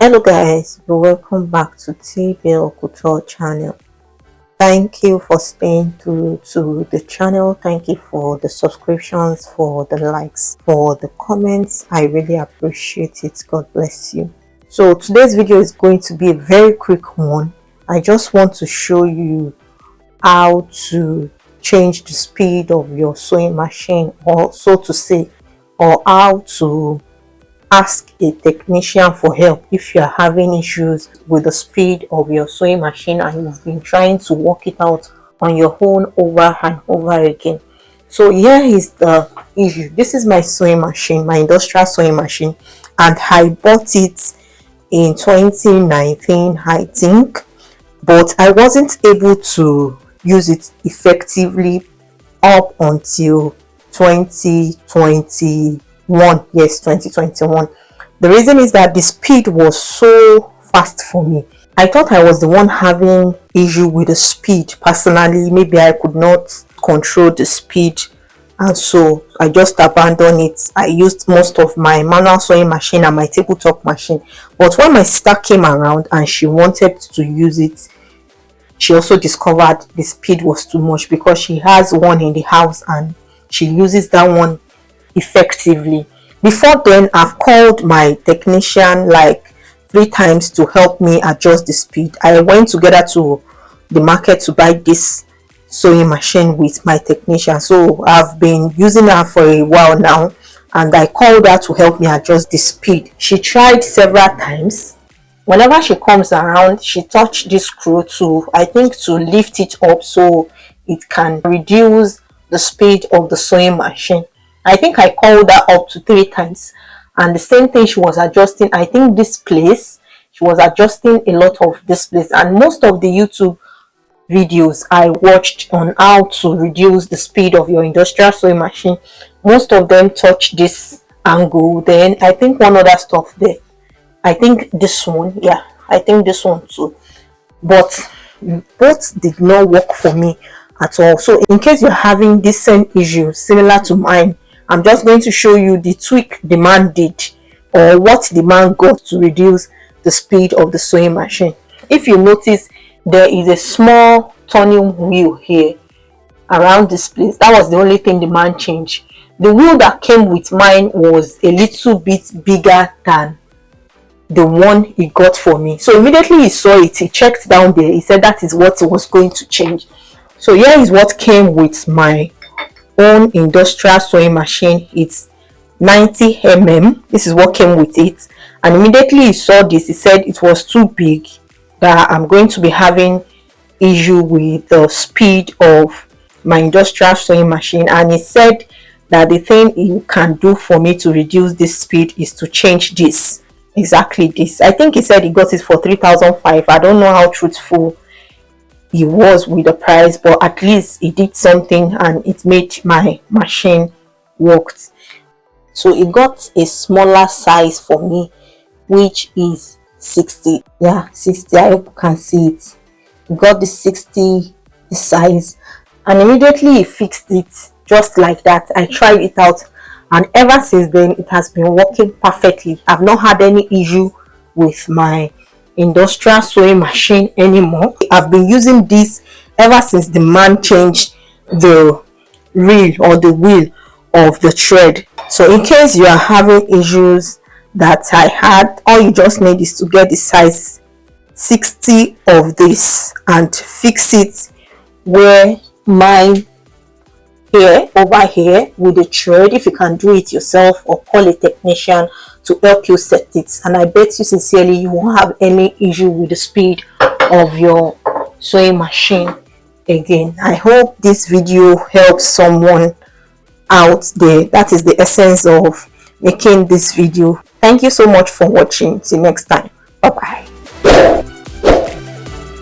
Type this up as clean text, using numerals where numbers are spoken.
Hello guys, welcome back to TBL Couture channel. Thank you for staying through to the channel. Thank you for the subscriptions, for the likes, for the comments. I really appreciate it. God bless you. So today's video is going to be a very quick one. I just want to show you how to change the speed of your sewing machine, or so to say, or how to ask a technician for help if you are having issues with the speed of your sewing machine and you've been trying to work it out on your own over and over again. So here is the issue. This is my sewing machine, my industrial sewing machine, and I bought it in 2019, I think, but I wasn't able to use it effectively up until 2021. Yes, 2021. The reason is that the speed was so fast for me. I thought I was the one having issue with the speed personally. Maybe I could not control the speed, and so I just abandoned it. I used most of my manual sewing machine and my tabletop machine. But when my sister came around and she wanted to use it, she also discovered the speed was too much because she has one in the house and she uses that one effectively. Before then, I've called my technician like 3 times to help me adjust the speed. I went together to the market to buy this sewing machine with my technician, so I've been using her for a while now, and I called her to help me adjust the speed. She tried several times. Whenever she comes around, she touched this screw to, I think, to lift it up so it can reduce the speed of the sewing machine. I think I called her up to 3 times, and the same thing, she was adjusting, I think, this place. She was adjusting a lot of this place, and most of the YouTube videos I watched on how to reduce the speed of your industrial sewing machine, most of them touch this angle. Then I think one other stuff there, I think this one, yeah, I think this one too, but both did not work for me at all. So in case you're having this same issue similar to mine, I'm just going to show you the tweak the man did, or what the man got to reduce the speed of the sewing machine. If you notice, there is a small turning wheel here around this place. That was the only thing the man changed. The wheel that came with mine was a little bit bigger than the one he got for me. So immediately he saw it, he checked down there, he said that is what he was going to change. So here is what came with my own industrial sewing machine. It's 90 mm. This is what came with it, and immediately he saw this, he said it was too big, that I'm going to be having issue with the speed of my industrial sewing machine, and he said that the thing he can do for me to reduce this speed is to change this, exactly this. I think he said he got it for 3,500. I don't know how truthful he was with the price, but at least he did something and it made my machine worked. So he got a smaller size for me, which is 60. Yeah, 60. I hope you can see it. He got the 60 size, and immediately he fixed it just like that. I tried it out, and ever since then it has been working perfectly. I've not had any issue with my industrial sewing machine anymore. I've been using this ever since the man changed the reel or the wheel of the thread. So in case you are having issues that I had, all you just need is to get the size 60 of this and fix it where mine here, over here with the thread. If you can do it yourself, or call a technician to help you set it, and I bet you sincerely you won't have any issue with the speed of your sewing machine again. I hope this video helps someone out there. That is the essence of making this video. Thank you so much for watching. See you next time. Bye bye.